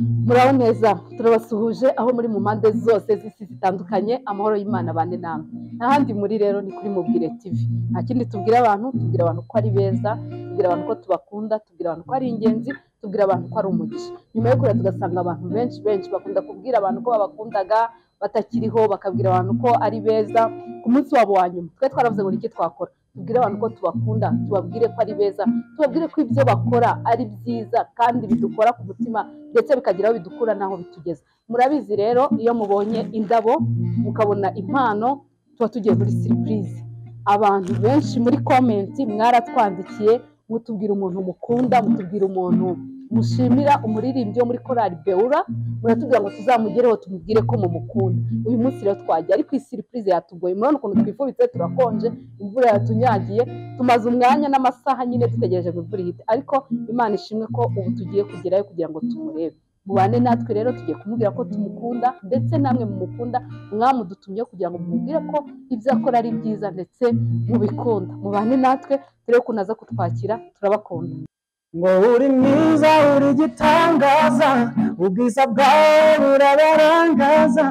muraho neza turabasuhuje aho muri mu mpande zose z'isi zitandukanye amahoro y'Imana bane namwe n'ahandi muri rero ni kuri Mubwire TV nta kindi tubwira abantu ko ari beza tubwira abantu ko tubakunda tubwira abantu ko ari ingenzi tubwira abantu ko ari umugisha nyuma yo kureba tugasanga abantu benshi bakunda kubwira abantu ko babakundaga batakiriho bakabwira abantu ko ari beza ku munsi wabo wa nyuma twe twaravuze ngo iki twakora tubwire abantu ko tubakunda tubabwire ko ari beza tubabwire ko ibyo bakora ari byiza kandi bidukora ku mutima ndetse bikagira aho bidukura naho bitugeza murabizi rero iyo mubonye indabo mukabona impano tuba tugiye muri surprise abantu benshi muri comment mwaratwandikiye mutubwira umuntu mukunda mutubwira umuntu mushimira umuririmbyi wo muri korali Beura muratubwira ngo tuzamugereho tumubwire ko mumukunda uyu munsi rero twagiye ariko iyi surprise yatugoye murabona ukuntu twifubitse turakonje imvura yatunyagiye tumaze umwanya n'amasaha nyine dutegereje ngo imvura ihite ariko Imana ishimwe ko ubu tugiye kugerayo kugira ngo tumurebe mubane natwe rero tugiye kumubwira ko tumukunda ndetse namwe mumukunda mwamudutumye kugira ngo mumubwire ko ibyo akora ari byiza ndetse mubikunda mubane natwe turebe ko naza kutwakira turabakunda ngo uri mwiza uri gitangaza ubwiza bwawe burabarangaza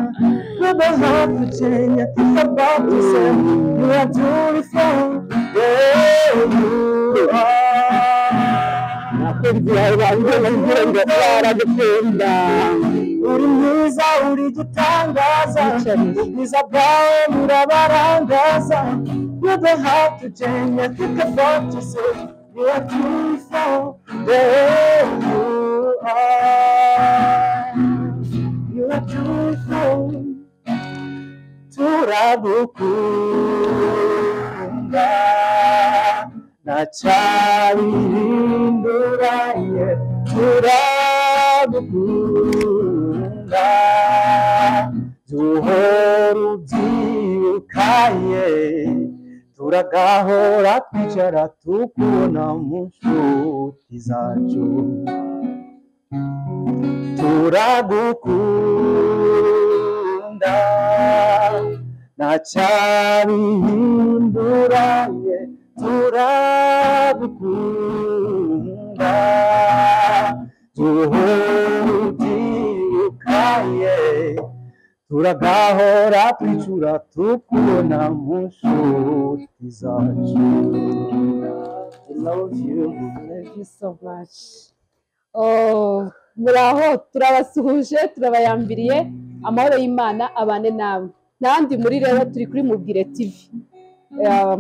n'udahabwa ukenya think about yourself you are beautiful yeah you are nakubwira abantu bagira ngo baragukunda uri mwiza uri gitangaza ubwiza bwawe burabarangaza n'udahabwa ukenya think about yourself you are beautiful, there you are. You are beautiful. Turagukunda, nachabirinduraye. Turagukunda, duhora ubyibukaye. Turagahora twicara tukubona mu nshuti zacu turagukunda nacyabihinduraye turagukunda duhora ubyibukaye turagahora twicura tukubona mu nshuti zacu. I love you. Thank you so much. Muraho turabasuhuje turabayambiriye amahoro y'Imana abane namwe n'andi muri rero turi kuri Mubwire TV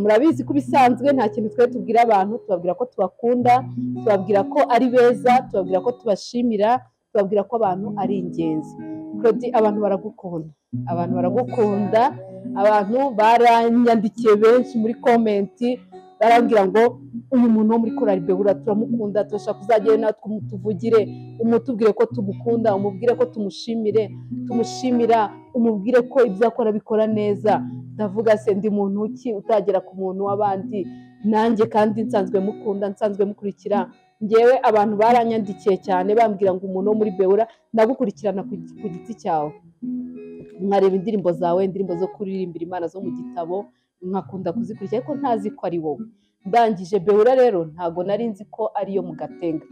murabizi ko bisanzwe nta kintu twe tubwira abantu tubabwira ko tubakunda tubabwira ko ari beza tubabwira ko tubashimira tubabwira ko abantu ari ingenzi abantu baragukunda abantu baranyandikiye benshi muri komenti barambwira ngo uyu muntu wo muri korali Beura turamukunda turashaka kuzagera natwe tuvugire umutubwire ko tumukunda umubwire ko tumushimira umubwire ko ibyo akora bikora neza ndavuga se ndi muntu ki utagera ku muntu w'abandi nanjye kandi nsanzwe mukunda nsanzwe mukurikira ngewe abantu baranyandikiye cyane bambwira ngo umuntu wo muri Beura ndagukurikirana ku giti cyawe nkareba indirimbo zawe indirimbo zo kuririmbira Imana zo mu gitabo nkakunda kuzikurikira ariko ntazi ko ari wowe ndangije Beura rero ntago nari nzi ko ariyo mu Gatenga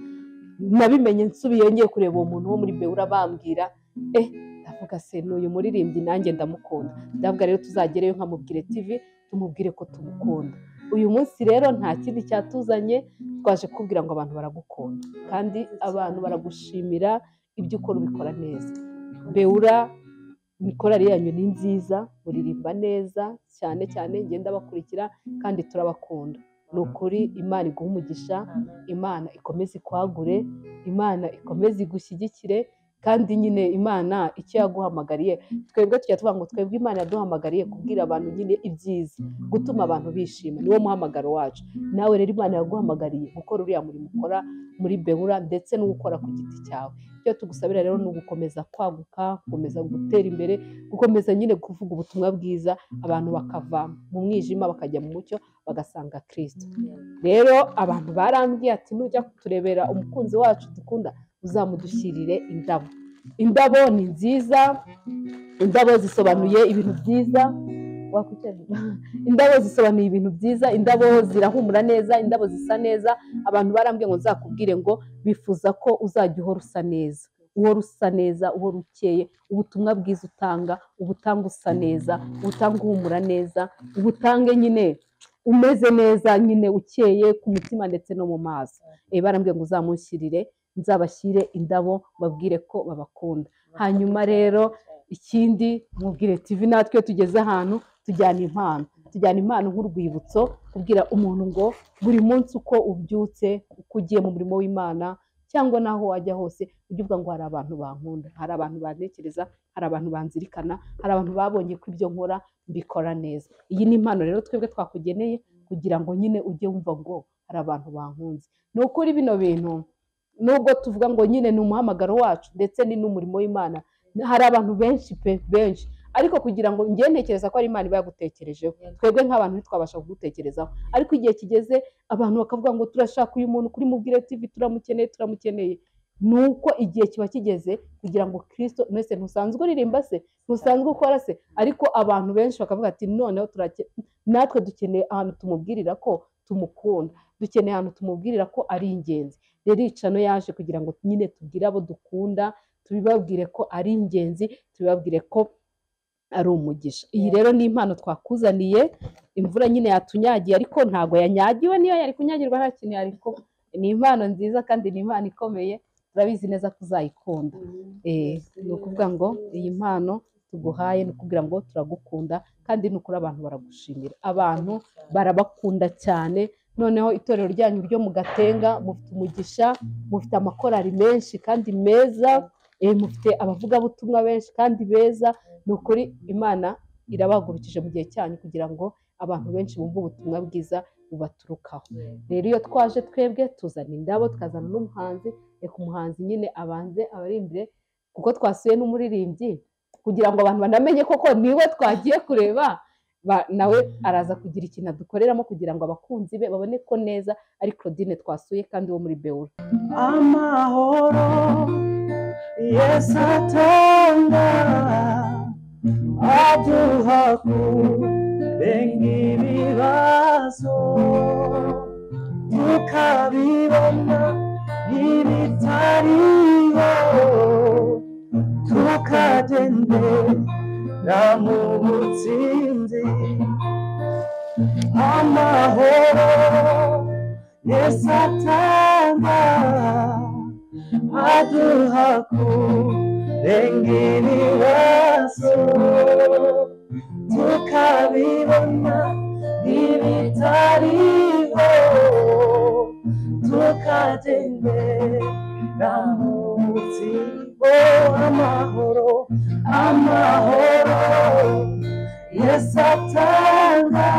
nabimenye nsubiye ngiye kureba uwo muntu wo muri Beura bambwira ndavuga se n'uyu muririmbyi nanjye ndamukunda ndavuga rero tuzagereyo nka Mubwire TV tumubwire ko tumukunda uyu munsi rero nta kindi cyatuzanye twaje kubwira ngo abantu baragukunda kandi abantu baragushimira ibyo ukora ubikora neza Beura korali yanyu ni nziza uririmba neza cyane cyane ngenda bakurikira kandi turabakunda ni ukuri Imana iguha umugisha Imana ikomeze ikwagure Imana ikomeze igushyigikire kandi nyine Imana icyo yaguhamagariye twebwe tujya tuvuga ngo twebwe Imana yaduhamagariye kubwira abantu nyine ibyiza gutuma abantu bishima niwo muhamagaro wacu nawe rero Imana yaguhamagariye gukora uriya murimo ukora muri Beura ndetse no gukora ku giti cyawe icyo tugusabira rero ni ugukomeza kwaguka gukomeza gutera imbere gukomeza nyine kuvuga ubutumwa bwiza abantu bakava mu mwijima bakajya mu mucyo bagasanga Kristo rero abantu barambwiye ati nujya kuturebera umukunzi wacu dukunda uzamudushyirire indabo ni nziza indabo zisobanuye ibintu byiza indabo zisobanuye ibintu byiza indabo zirahumura neza indabo zisa neza abantu barambwiye ngo nzakubwire ngo bifuza ko uzajya uhora usa neza uhora usa neza, uhora ukeye, ubutumwa bwiza ubutanga usa neza, ubutanga uhumura neza, ubutange nyine umeze neza nyine ukeye ku mutima ndetse no mu maso. Barambwiye ngo uzamushyirire, nzabashyire indabo babwire ko babakunda. Hanyuma rero ikindi mubwire TV natwe tugeze ahantu tujyana impano nk'urwibutso, kubwira umuntu ngo buri munsi uko ubyutse, uko ugiye mu murimo w'Imana cyangwa naho wajya hose, ujye uvuga ngo hari abantu bankunda, hari abantu bantekereza, hari abantu banzirikana, hari abantu babonye ko ibyo nkora mbikora neza. Iyi ni impano rero twebwe twakugeneye kugira ngo nyine ujye wumva ngo hari abantu bankunze. Ni ukuri bino bintu nubwo tuvuga ngo nyine ni umuhamagaro wacu ndetse ni n'umurimo w'Imana, hari abantu benshi benshi, ariko kugira ngo njye ntekereza ko ari Imana iba yagutekerejeho. Twebwe nk'abantu ntitwabasha kugutekerezaho, ariko igihe kigeze abantu bakavuga ngo turashaka uyu muntu kuri Mubwire TV, turamukeneye. Nuko igihe kiba kigeze kugira ngo Kristo, mwese ntusanzwe uririmba se, ntusanzwe ukora se, ariko abantu benshi bakavuga ati noneho natwe dukeneye ahantu tumubwirira ko tumukunda, dukeneye ahantu tumubwirira ko ari ingenzi. Rero icano yaje kugira ngo nyine tubwire abo dukunda, tubibabwire ko ari ingenzi, tubibabwire ko ari umugisha. Iyi rero ni impano twakuzaniye. Imvura nyine yatunyagiye ariko ntago yanyagiwe, niyo yari kunyagirwa nta kintu ariko ni impano nziza kandi ni impano ikomeye, turabizi neza ko uzayikunda. Ni ukuvuga ngo iyi mpano tuguhaye ni ukubwira ngo turagukunda, kandi ni ukuri abantu baragushimira, abantu barabakunda cyane. Noneho itorero ryanyu ryo mu Gatenga mufite umugisha, mufite amakorari menshi kandi meza, mufite abavugabutumwa benshi kandi beza. Ni ukuri Imana irabahagurukije mu gihe cyanyu kugira ngo abantu benshi bumve ubutumwa bwiza bubaturukaho. Rero iyo twaje twebwe tuzana indabo, tukazana n'umuhanzi, reka umuhanzi nyine abanze abarimbire, kuko twasuye n'umuririmbyi kugira ngo abantu banamenye koko niwe twagiye kureba, nawe araza kugira ikintu adukoreramo kugira ngo abakunzi be babone ko neza ari Claudine twasuye kandi wo muri Beura. Amahoro Yesu atanga aduha kurenga ibibazo, tukabibona ibitariho, tukagendera mu butsinzi. Amahoro Yesu atanga aduha kurenga ibibazo, tukabibona ibitariho, tukagendera mu butsinzi. Amahoro Yesu atanga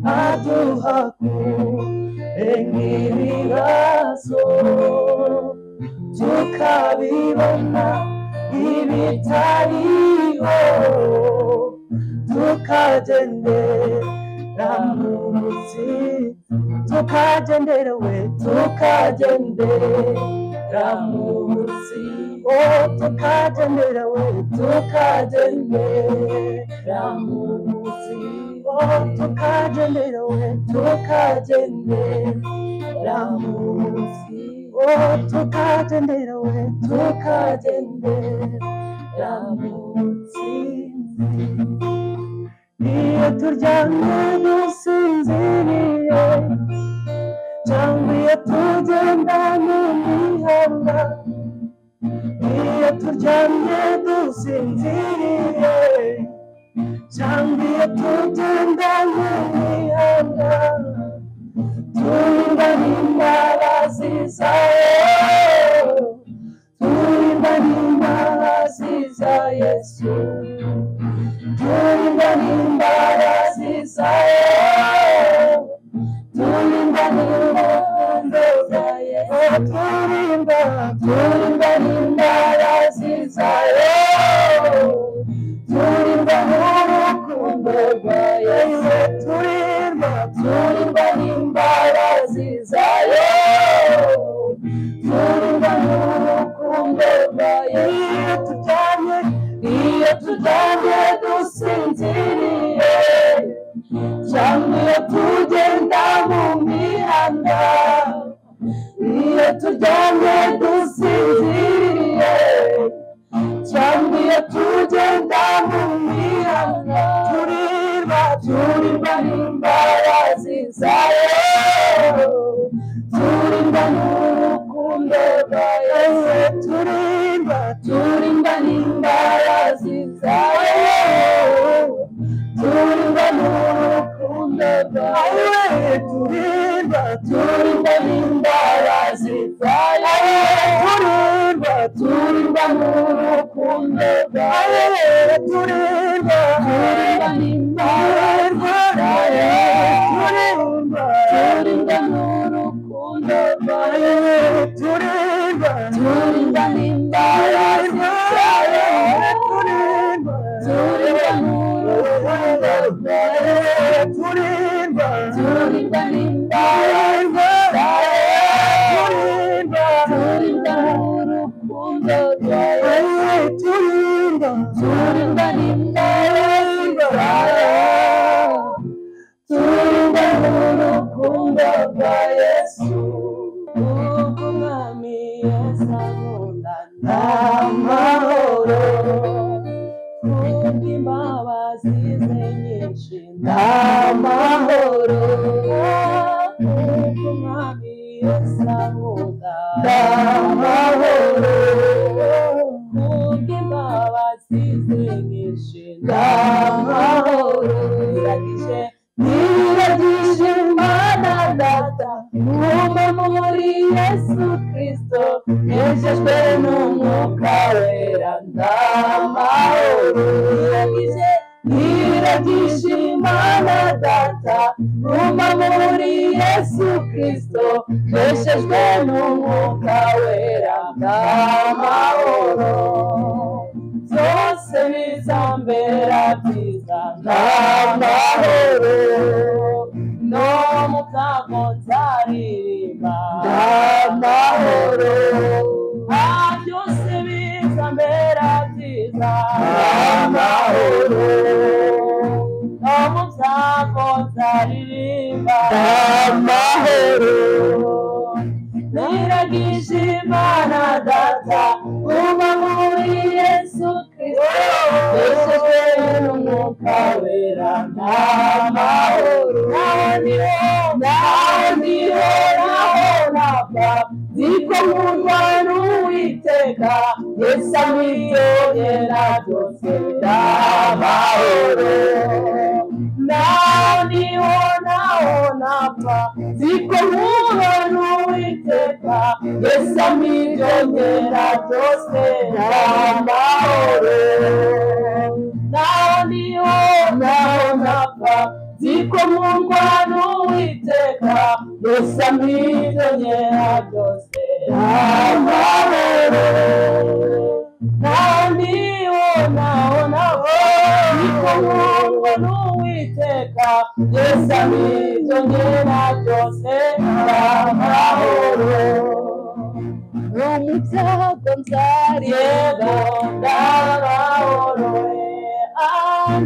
aduha kurenga ibibazo, tukabibona ibitariho, tukagendera mu butsinzi. Tukagendera mu butsinzi. Tukagendera mu butsinzi. Tukagendera mu butsinzi. Tukagendera mu butsinzi. Iyo turyamye dusinziriye, cyangwa iyo tugenda mu mihanda, iyo turyamye dusinziriye, cyangwa iyo tugenda mu mihanda, turinda n'imbabazi zayo, turinda n'imbabazi za Yesu, turinda n'imbabazi zayo, turinda n'urukundo rwa Yesu, turinda n'imbabazi zayo, turinda n'urukundo rwa Yesu, turinda n'imbabazi zayo, turinda n'urukundo rwa Yesu. Iyo turyamye dusinziriye, cyangwa iyo tugenda mu mihanda, iyo turyamye dusinziriye, turinda n'imbabazi zayo, turinda n'urukundo rwawe, turinda n'imbabazi zayo, turinda n'urukundo rwawe, turinda n'imbabazi zayo, turinda n'urukundo rwawe, turinda n'imbabazi zayo, turinda n'urukundo rwawe, turinda n'imbabazi zayo, turinda n'urukundo rwa Yesu. Umwami Yesu ankunda n'amahoro, kubw'imbabazi ze nyinshi n'amahoro, umwami Yesu ankunda n'amahoro, kubw'imbabazi ze nyinshi n'amahoro, niragije Imana Data nguma muri Yesu Kristo, nejejwe n'umwuka wera ndamahoro, niragije Imana Data nguma muri Yesu Kristo, nejejwe n'umwuka wera ndamahoro, byose bizambera byiza ndamahoro, no mu byago nzaririmba ndamahoro, byose bizambera byiza ndamahoro, no mu byago nzaririmba ndamahoro, niragije Imana Data nguma muri Yesu Kristo, nejejwe n'umwuka wera ndamahoro, naho ndiho napfa nziko nkundwa n'Uwiteka, Yesu amwiyongera byose ndamahoro, naho napfa nziko nkundwa n'Uwiteka, Yesu amwiyongera byose ndamahoro, naho napfa nziko nkundwa n'Uwiteka, Yesu amwiyongera byose ndamahoro, naho napfa nziko nkundwa n'Uwiteka, Yesu amwiyongera byose ndamahoro, no mu byago nzaririmba ndamahoro,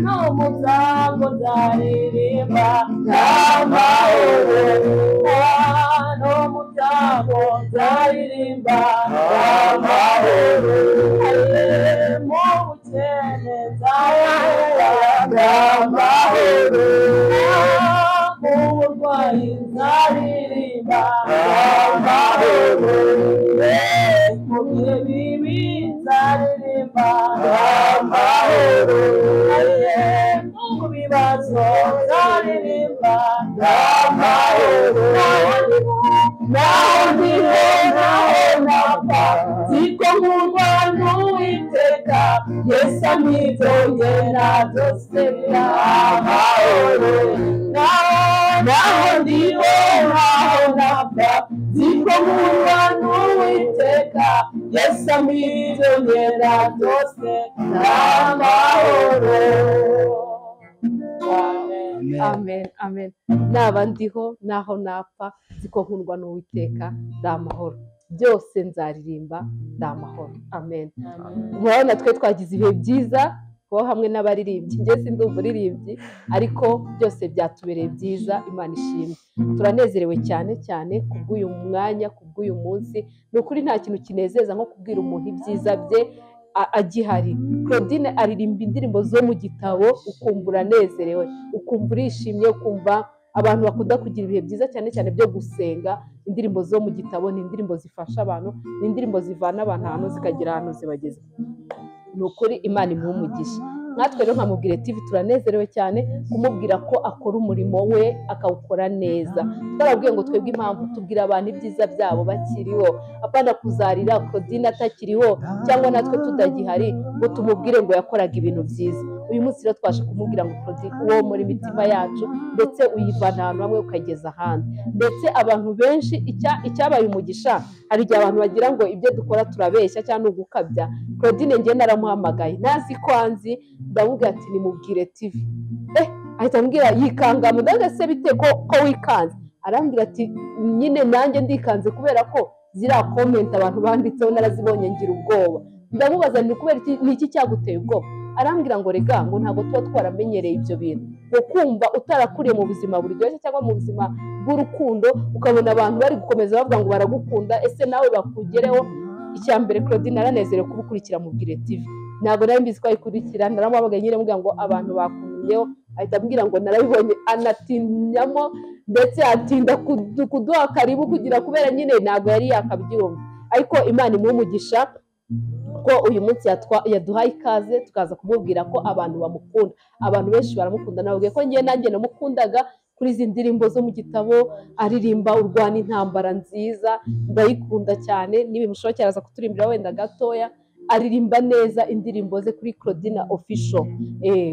no mu byago nzaririmba ndamahoro, no mu byago nzaririmba ndamahoro, mu bukene nzaririmba ndamahoro, mu burwayi nzaririmba ndamahoro, mu bihe bibi nzaririmba ndamahoro, mu bibazo nzaririmba ndamahoro, naho ndiho napfa nziko nkundwa n'Uwiteka, Yesu amwiyongera byose ndamahoro, naho ndiho napfa nziko nkundwa n'Uwiteka, Yesu amwiyongera byose ndamahoro. Amen, amen. Naba ndiho naho napfa nziko nkundwa n'Uwiteka ndamahoro, byose nzaririmba ndamahoro. Amen. Murabona twe twagize ibihe byiza kuba hamwe n'abaririmbyi, njye sindumva uririmbyi ariko byose byatubereye byiza, Imana ishimwe. Turanezerewe cyane cyane kubw'uyu mwanya, kubw'uyu munsi. Ni ukuri nta kintu kinezeza nko kubwira umuntu ibyiza bye agihari. Claudine aririmba indirimbo zo mu gitabo ukumva uranezerewe, ukumva urishimye, ukumva abantu bakunda kugira ibihe byiza cyane cyane byo gusenga. Indirimbo zo mu gitabo ni indirimbo zifasha abantu, ni indirimbo zivana abantu ahantu zikagira ahantu zibageza. Ni ukuri Imana imuhe umugisha. natwe rero nkamubwire TV turanezerewe cyane kumubwira ko akora umurimo we akawukora neza. Twarabwiye ngo twebwe impamvu tubwira abantu ibyiza byabo bakiriho, apana kuzarira Claudine atakiriho cyangwa natwe tutagihari ngo tumubwire ngo yakoraga ibintu byiza. Uyu munsi rero twaje kumubwira ngo Claudine uwo muri mitima yacu, ndetse uyivana ahantu hamwe ukageza ahandi. Ndetse abantu benshi icyabaye umugisha, hari igihe abantu bagira ngo ibyo dukora turabeshya cyangwa ugukabya. Claudine njye naramuhamagaye nazi ko anzi, ndamubwira ati nimubwire TV. Ahita ambwira yikanga, mudaga se bite ko wikanze? Arambwira ati nyine nanjye ndikanze kubera ko ziriya comment abantu banditseho narazibonye ngira ubwoba. Ndamubaza ni kubera iki cyaguteye ubwoba? Arambwira ngo rega ngo ntabwo tuba twaramenyereye ibyo bintu, ngo kumva utarakuriye mu buzima buryoshye cyangwa mu buzima bw'urukundo ukabona abantu bari gukomeza bavuga ngo baragukunda, ese nawe bakugereho. Icya mbere Claudine aranezerewe kubukurikira mubwire TV. Ntabwo nari mbizi ko ayikurikira, naramuhamagaye nyine mubwira ngo abantu bakumyeho, ahita ambwira ngo narabibonye, anatinyamo ndetse atinda kuduha karibu kugira kubera nyine ntabwo yari yakabyumva. Ariko Imana imuhe umugisha ko uyu munsi yaduhaye ikaze tukaza kumubwira ko abantu bamukunda. Abantu benshi baramukunda, nababwiye ko nanjye namukundaga kuri izi ndirimbo zo mu gitabo aririmba urwana intambara nziza, ndayikunda cyane. Nibimushobokera aza kuturimbira wenda gatoya, aririmba neza indirimbo ze kuri Claudine Official.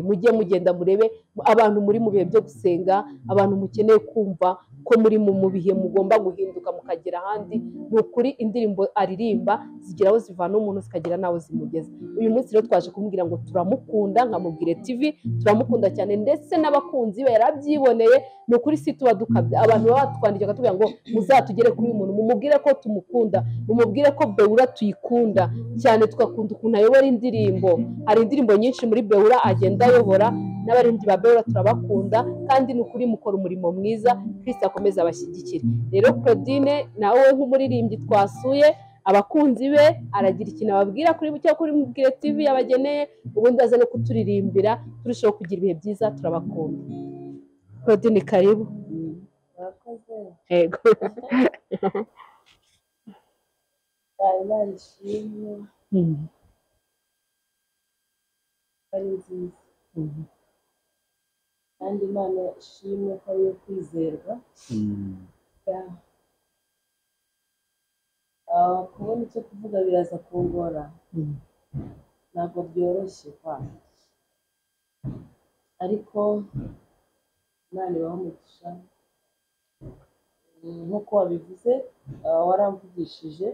Mujye mugenda murebe, abantu muri mu bihe byo gusenga, abantu mukeneye kumva ko muri mu bihe mugomba guhinduka mukagera ahandi. Ni ukuri indirimbo aririmba zigira aho zivana umuntu zikagira naho zimugeza. Uyu munsi rero twaje kumubwira ngo turamukunda, nkamubwire TV turamukunda cyane, ndetse n'abakunzi be yarabyiboneye. Ni ukuri si tuba dukabya, abantu baba batwandikira bakatubwira ngo muzatugere kuri uyu muntu, mumubwire ko tumukunda, mumubwire ko Beura tuyikunda cyane, tugakunda ukuntu ayobora indirimbo. Hari indirimbo nyinshi muri Beura agenda ayobora, n'abaririmbyi ba Beura turabakunda, kandi ni ukuri mukora umurimo mwiza, Kristo akomeza abashyigikire. Rero Claudine nawe nk'umuririmbyi twasuye, abakunzi be aragira ikintu ababwira kuri mubwire TV yabageneye, ubundi aza no kuturirimbira turushaho kugira ibihe byiza. Turabakunda. Claudine karibu. Yego. Imana ishimwe ari nziza, kandi Imana ishimwe ko ari iyo kwizerwa. Kubona icyo kuvuga biraza kungora, ntabwo byoroshye ariko Imana ibaha umugisha. Nk'uko wabivuze, waramvugishije.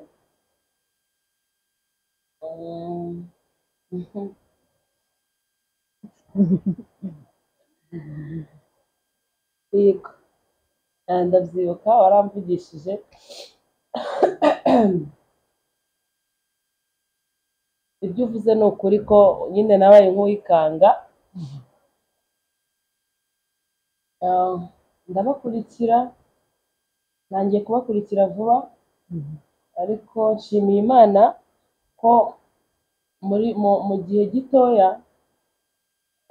Yego, ndabyibuka waramvugishije. Ibyo uvuze ni ukuri ko nyine nabaye nk'uwikanga. Ndabakurikira, ntangiye kubakurikira vuba, ariko nshimiye Imana ko mu gihe gitoya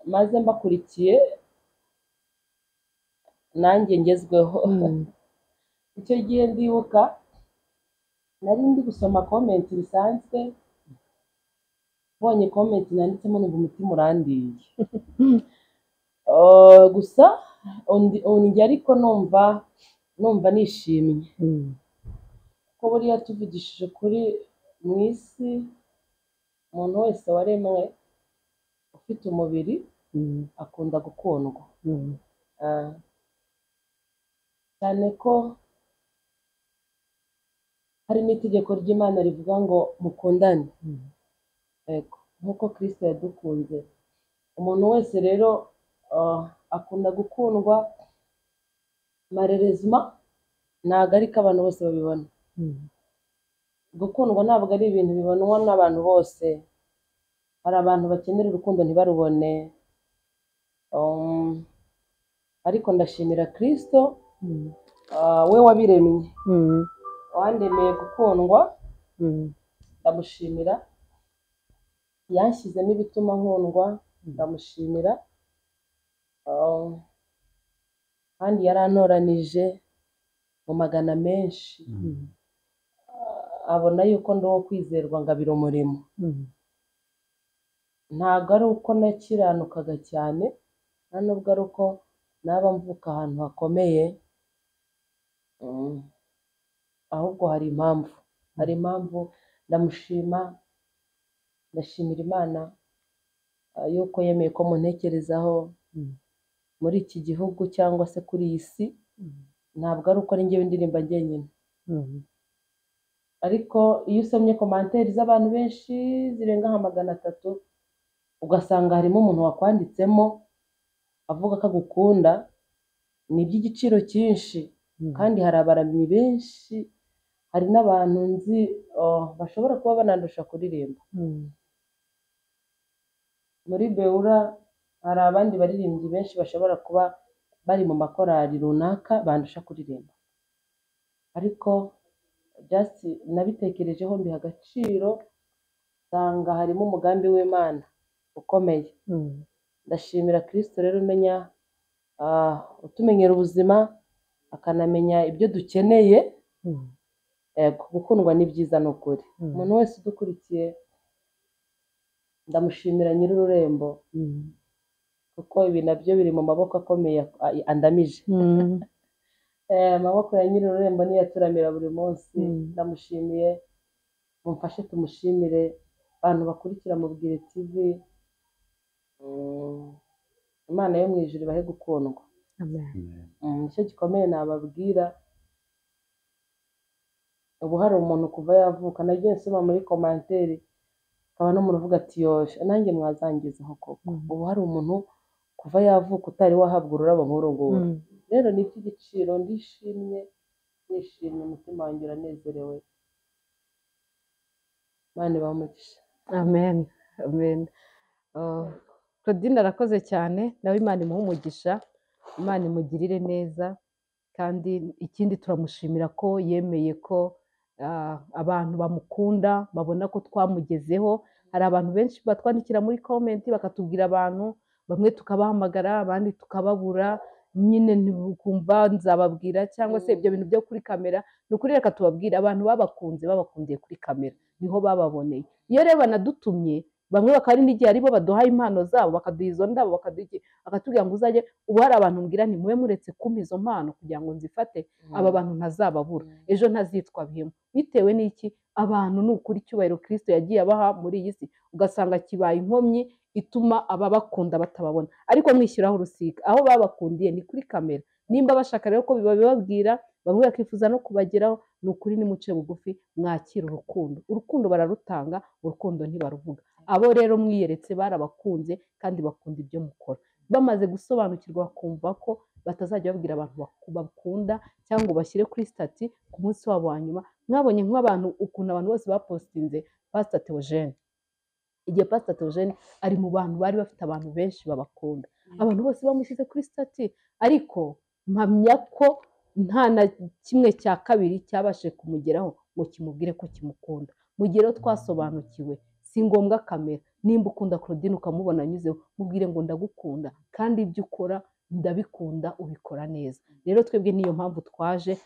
maze mbakurikiye nanjye ngezweho. Icyo gihe ndibuka nari ndi gusoma komenti bisanzwe, mbonye komenti nanditsemo numva umutima urandiye. Gusa njye ariko numva nishimye, ko buriya tuvugishije kuri mu isi, umuntu wese waremwe ufite umubiri akunda gukundwa. Cyane ko hari n'itegeko ry'Imana rivuga ngo mukundane, nk'uko Kristo yadukunze. Umuntu wese rero akunda gukundwa. Marerezima ntabwo ariko abantu bose babibona. Gukundwa ntabwo ari ibintu bibonwa n'abantu bose. Hari abantu bakenera urukundo ntibarubone. Ariko ndashimira Kristo, we wabiremye, wandemeye gukundwa. Ndamushimira, yanshyizemo ibituma nkundwa. Ndamushimira, kandi yarantoranije mu magana menshi, abona yuko ndi uwo kwizerwa ngabira umurimo. ntabwo ari uko nakiranukaga cyane, nta nubwo ari uko naba mvuka ahantu hakomeye, ahubwo hari impamvu, ndashimira Imana yuko yemeye ko muntekerezaho muri iki gihugu cyangwa se kuri iyi si, ntabwo ari uko ari njyewe ndirimba njyenyine, ariko iyo usomye komanteri z'abantu benshi zirenga nka 300 ugasanga harimo umuntu wakwanditsemo avuga ko agukunda, ni iby'igiciro cyinshi, kandi hari abaramyi benshi, hari n'abantu nzi bashobora kuba banandusha kuririmba. Muri Beura hari abandi baririmbyi benshi bashobora kuba bari mu makorali runaka bandusha kuririmba, ariko just nabitekerejeho mbiha agaciro, nsanga harimo umugambi w'Imana ukomeye. Ndashimira Kristo rero umenya utumenyera ubuzima, akanamenya ibyo dukeneye. Gukundwa ni byiza, ni ukuri. Umuntu wese udukurikiye ndamushimira nyir'ururembo, kuko ibi nabyo biri mu maboko akomeye andamije. Amaboko ya nyir'ururembo niyo aturamira buri munsi. Ndamushimiye, mumfashe tumushimire, abantu bakurikira Mubwire TV, Imana yo mu ijuru ibahe gukundwa. Nicyo gikomeye nababwira. Ubu hari umuntu kuva yavuka, nagiye nsoma muri komanteri, akaba n'umuntu uvuga ati yoshe nanjye mwazangezeho koko. Ubu hari umuntu kuva yavuka utari wahabwa ururabo nk'uru nguru. Rero ni iby'igiciro, ndishimye, umutima wanjye uranezerewe. Imana ibahe umugisha. Amen. Claudine arakoze cyane, nawe Imana imuhe umugisha, Imana imugirire neza, kandi ikindi turamushimira ko yemeye ko abantu bamukunda, babona ko twamugezeho. Hari abantu benshi batwandikira muri komenti bakatubwira abantu, bamwe tukabahamagara abandi tukababura, nyine ntibukumva nzababwira, cyangwa se ibyo bintu byo kuri kamera. Ni ukuri reka tubabwire, abantu babakundiye kuri kamera niho bababoneye. Iyo rero banadutumye, bamwe bakaba ari n'igihe aribo baduha impano zabo, bakaduha izo ndabo, bakatubwira ngo uzajye. Ubu hari abantu mbwira nti mube muretse kumpa izo mpano kugira ngo nzifate, aba bantu ntazababura, ejo ntazitwa bihemu. Bitewe n'iki? Abantu ni ukuri icyubahiro Kristo yagiye abaha muri iyi si, ugasanga kibaye inkomyi ituma ababakunda batababona. Ariko mwishyiraho urusika, aho babakundiye ni kuri kamera. Nimba bashaka rero ko bibabwira, bamwe bakifuza no kubageraho, ni ukuri nimuce bugufi, mwakira urukundo bararutanga, urukundo ntibaruvuga. Abo rero mwiyeretse barabakunze kandi bakunda ibyo mukora. Bamaze gusobanukirwa bakumva ko batazajya babwira abantu bakunda cyangwa bashyire kuri stati ku munsi wabo wa nyuma. Mwabonye nk'abantu ukuntu abantu bose bapostinze Pastor Theogene. Igihe Pastor Theogene ari mu bantu bari bafite abantu benshi babakunda, abantu bose bamushyize kuri stati, ariko mpamya ko nta na kimwe cya kabiri cyabashije kumugeraho ngo kimubwire ko kimukunda. Mu gihe rero twasobanukiwe, si ngombwa kamera. Nimba ukunda Claudine ukamubona anyuzeho, mubwire ngo ndagukunda, kandi ibyo ukora ndabikunda, ubikora neza. Rero twebwe niyo mpamvu twaje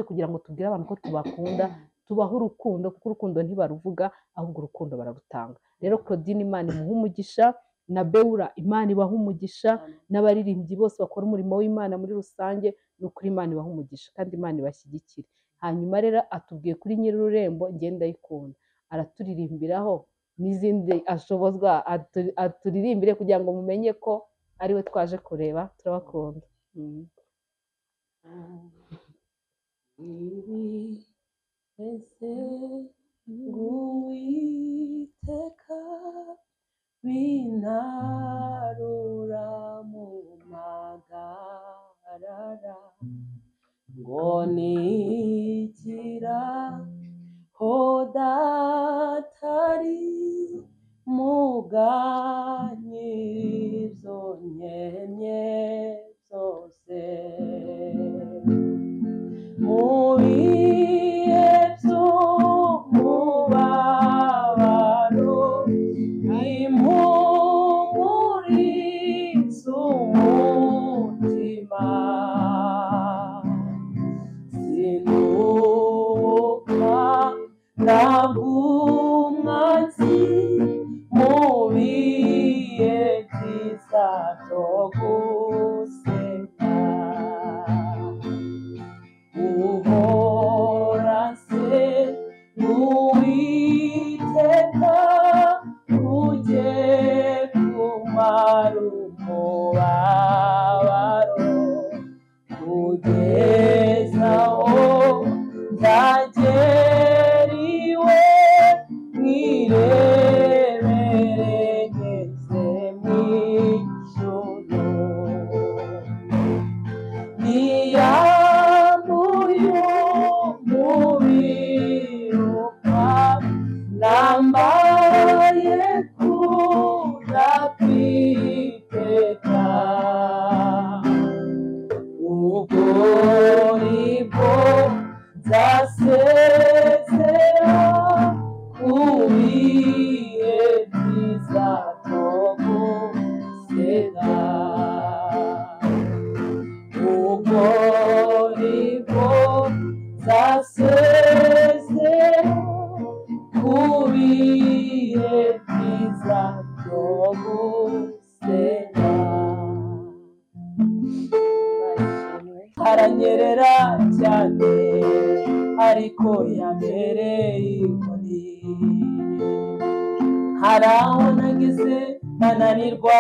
kugira ngo tubwire abantu ko tubakunda, tubaho urukundo, kuko urukundo ntibaruvuga, ahubwo urukundo bararutanga. Rero Claudine Imana imuhe umugisha, na Beura Imana ibahe umugisha, n'abaririmbyi bose bakora umurimo w'Imana muri rusange, ni ukuri Imana ibahe umugisha, kandi Imana ibashyigikire. Hanyuma rero atubwiye kuri nyir'ururembo, njye ndayikunda, araturirimbiraho n'izindi ashobozwa, aturirimbire kugira ngo mumenye ko ariwe twaje kureba. Turabakunda. Ese nguwiteka bintarura mu magarara, ngo nikira hodatari muganyibyo nkenye byose. nzagera iwe mwirebere ngeze mu ijuru niyambuye umubiri upfa nambaye kudapfiteka ubwo nibwo nzasezera ku bihe byiza tugusega ubwo nibwo nzasezera ku bihe byiza tugusega haranyerera cyane ariko yambereye inkoni hari aho nageze nananirwa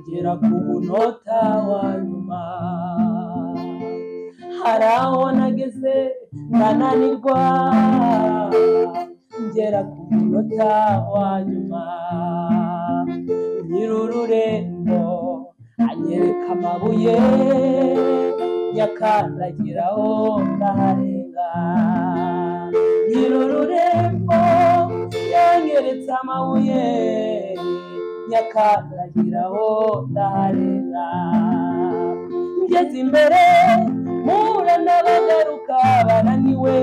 ngera ku munota wa nyuma hari aho nageze nananirwa ngera ku munota wa nyuma nyir'ururembo anyereka amabuye nyakandagiraho ndaharenga nyir'ururembo yanyeretse amabuye nyakandagiraho ndaharenga ngeze imbere mpura n'abagaruka bananiwe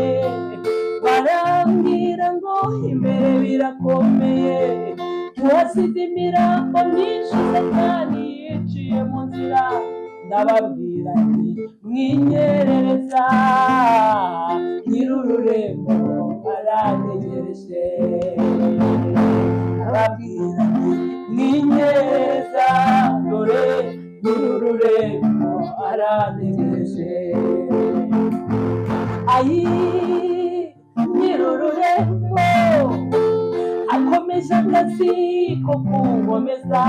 barambwira ngo imbere birakomeye tuhasize imirambo myinshi satani yiciye mu nzira ndababwira nti mwinyerereza nyir'ururembo arantegereje ndababwira nti mwinyerereza dore nyir'ururembo arantegereje ayi nyir'ururembo akomeje akazi ko kunkomeza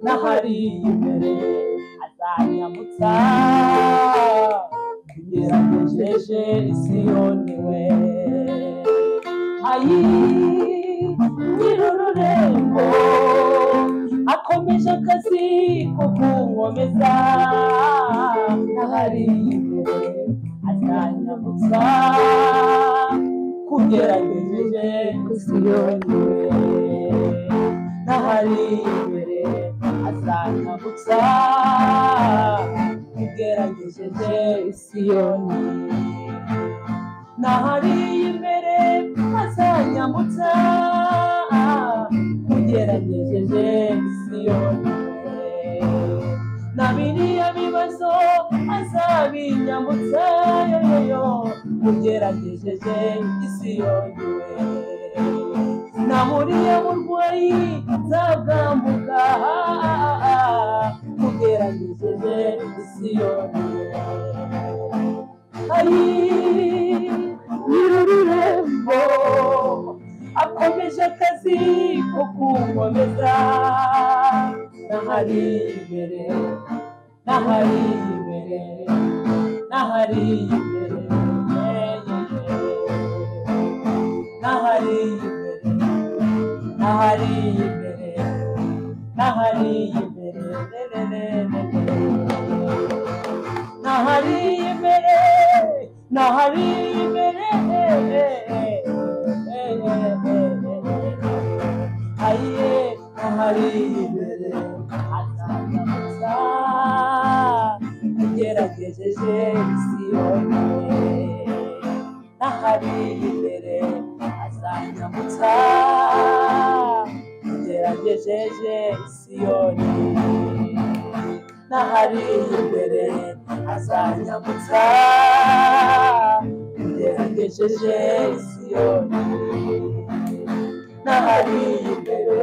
n'ahari imbere azanyambutsa kugera ngejeje Isiyoni we ayi nyir'ururembo akomeje akazi ko kunkomeza n'ahari imbere azanyambutsa kugera ngejeje Isiyoni we n'ahari imbere azanyambutsa kugera ngejeje Isiyoni n'ahari imbere azanyambutsa kugera ngejeje Isiyoni na biriya bibazo azabinyambutsa yoyoyo kugera ngejeje Isiyoni we na buriya burwayi nzabwambuka kugera ngejeje Isiyoni ayi nyir'ururembo akomeje akazi ko kunkomeza n'ahari imbere n'ahari imbere n'ahari imbere n'ahari imbere n'ahari imbere n'ahari imbere n'ahari imbere n'ahari imbere aye n'ahari imbere azanyambutsa kugera ngejeje Isiyoni n'ahari imbere azanyambutsa kugera ngejeje Isiyoni n'ahari imbere azanyambutsa kugera ngejeje Isiyoni n'ahari imbere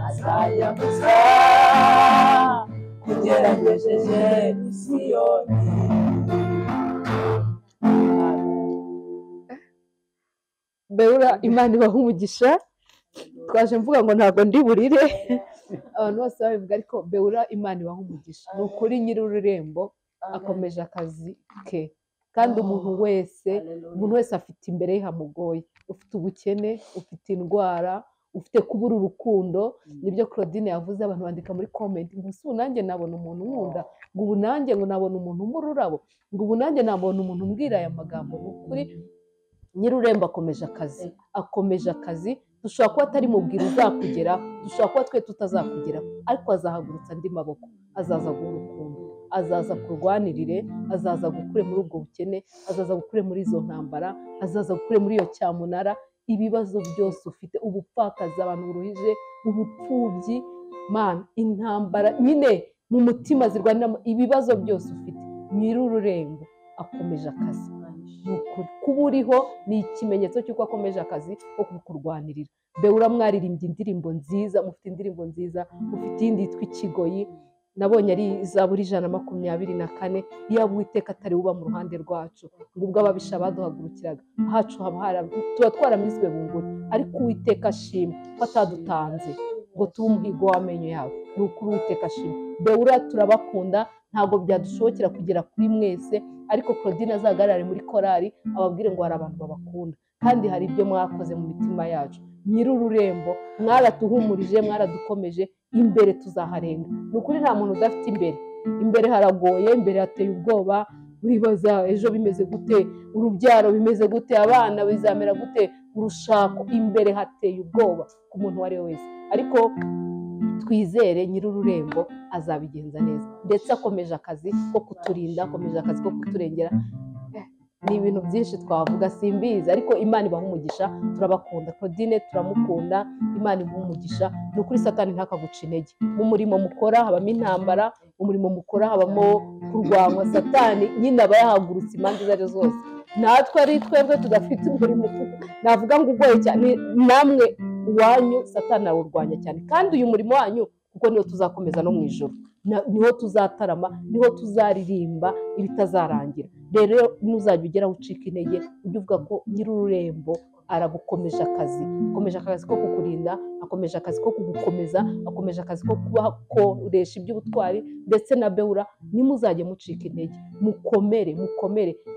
azanyambutsa kugera ngejeje Isiyoni. Beura Imana ibaha umugisha twaje mvuga ngo ntabwo ndi burire abantu bose babivuga ariko Beura Imana ibaha umugisha ni ukuri nyir'ururembo akomeje akazi ke. Kandi umuntu wese afite imbere ye hamugoye, ufite ubukene, ufite indwara, ufite kubura urukundo. Nibyo Claudine yavuze, abantu bandika muri comment ngo ubu nanjye nabona umuntu nkunda, ngo ubu nanjye ngo nabona umuntu umururabo, ngo ubu nanjye nabona umuntu umbwira aya magambo. Ni ukuri Nyirurembo akomeje akazi. Dushobora kuba atari mubwira uzakugera, dushobora kuba twe tutazakugera, ariko azahagurutsa andi maboko, azaza guha urukundo, azaza kurwanirire, azaza gukure muri ubwo bukene, azaza gukure muri izo ntambara, azaza gukure muri iyo cyamunara. Ibibazo byose ufite, ubupfakazi abantu buruhije, ubupfubyi, intambara nyine mu mutima zirwanira, ibibazo byose ufite, Nyirurembo akomeje akazi. Kuba uriho ni ikimenyetso cy'uko akomeje akazi ko kukurwanirira. Beura mwaririmbye indirimbo nziza, mufite indirimbo nziza, mufite iyindi yitwa Ikigoyi, nabonye ari Zaburi 124. Iyo Uwiteka atari uba mu ruhande rwacu, ngo ubwo ababisha baduhagurukiraga hacu tuba twaramizwe bunguri, ariko Uwiteka ashimwe ko atadutanze ngo tube umuhigo w'amenyo yawe. Ni ukuri Uwiteka ashimwe. Beura turabakunda, ntabwo byadushobokera kugera kuri mwese, ariko Claudine azahagarare muri korali ababwire ngo hari abantu babakunda, kandi hari ibyo mwakoze mu mitima yacu. Nyirurembo mwaratuhumurije, mwaradukomeje, imbere tuzaharenga. Ni ukuri nta muntu udafite imbere haragoye, imbere hateye ubwoba. Uribaza ejo bimeze gute, urubyaro bimeze gute, abana bizamera gute, urushako, imbere hateye ubwoba ku muntu uwo ari we wese, ariko twizere Nyirurembo azabigenza neza. Ndetse akomeje akazi ko kuturinda, akomeje akazi ko kuturengera. Ni ibintu byinshi twavuga simbizi, ariko Imana ibaha umugisha. Turabakunda, Claudine turamukunda, Imana ibaha umugisha. Ni ukuri Satani ntakaguca intege. Mu murimo mukora habamo intambara, mu murimo mukora habamo kurwanywa. Satani nyine aba yahagurutse impande izo ari zose. Natwe ari twebwe tudafite umurimo navuga ngo ugoye cyane, namwe uwanyu Satani awurwanya cyane. Kandi uyu murimo wanyu kuko niwo tuzakomeza no mu ijoro, niho tuzatarama, niho tuzaririmba ibitazarangira. Rero nuzajya ugeraho ucika intege, ujye uvuga ko Nyirurembo aragukomeje akazi, akomeje akazi ko kukurinda, akomeje akazi ko kugukomeza, akomeje akazi ko kubakoresha iby'ubutwari. Ndetse na Beura nimuzajye mucika intege, mukomere.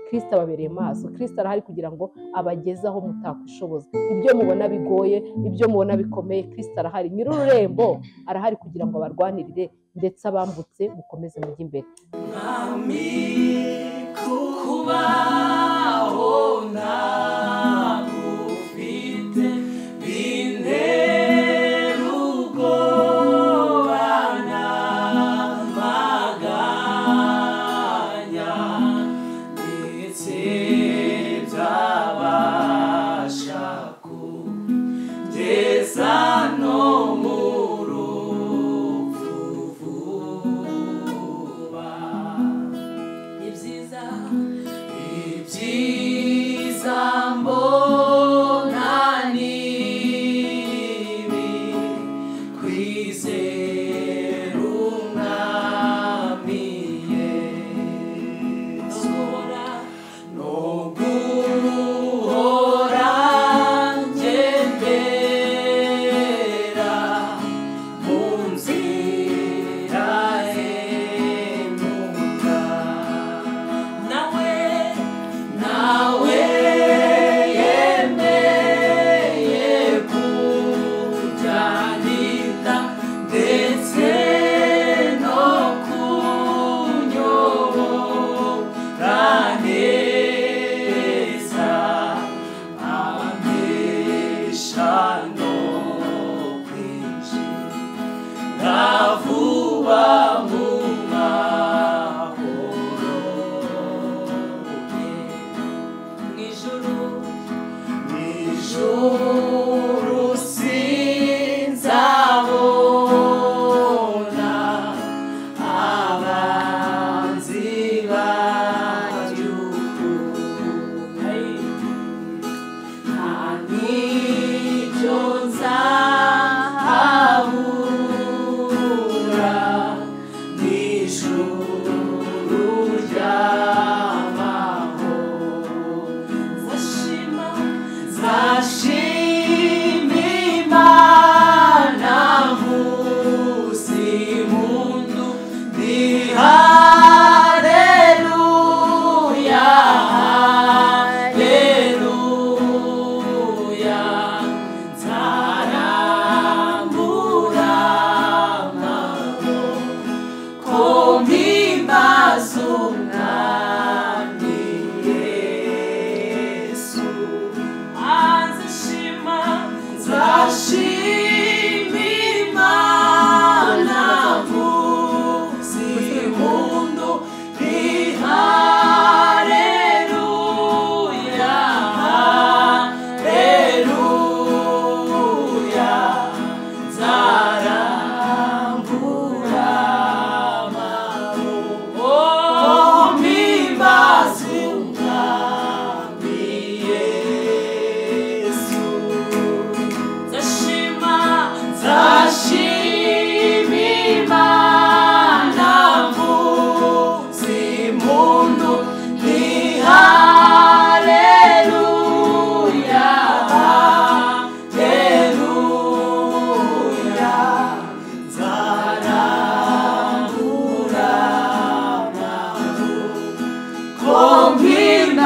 Kristo ababereye maso, Kristo arahari kugira ngo abageze aho mutakwishoboza. Ibyo mubona bigoye, ibyo mubona bikomeye, Kristo arahari. Nyirurembo arahari kugira ngo abarwanirire, ndetse abambutse mukomeze mujye imbere. Kubaho ntagufite bintera ubwoba n'amaganya, ndetse byabasha kugeza no mu rupfu vuba. Ibyiza mbona nibi, kwizera Umwami Yesu, no guhora ngendera mu nzira henuka. Nawe yemeye kujyanira, ndetse no kunyobora neza, ampesha no kwinjira vuba mu mahoro ye. Mw'ijuru sinzabona abanzi banyukuri, nta n'icyo nzahabura mw'ijuru ry'amahoro.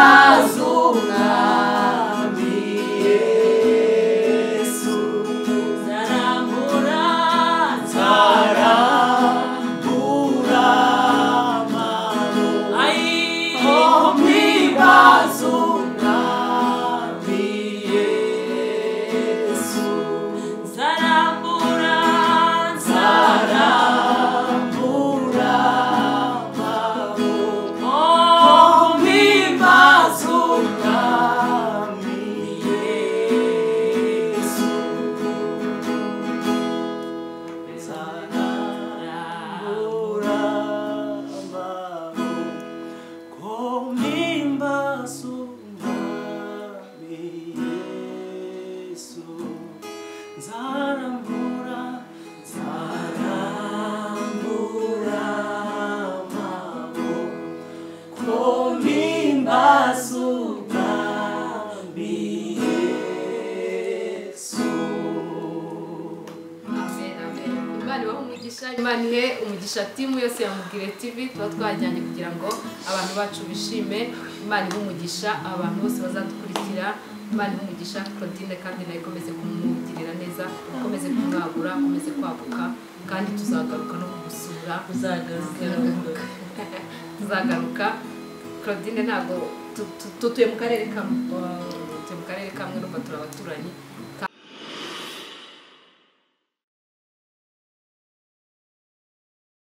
mazumwami Yesu zarambura amano ai mi mazumwami Yesu zarambura Imana ihe umugisha timu yose ya Mugire TV tuba twajyanye kugira ngo abantu bacu bishime. Imana ihe umugisha abantu bose bazadukurikira. Imana ihe umugisha Claudine kandi nayo ikomeze kumugirira neza, ikomeze kumwagura, ikomeze kwaguka, kandi tuzagaruka no kugusura. Tuzagaruka Claudine ntago tutuye mu karere kamwe, n'ubwo turabaturanyi.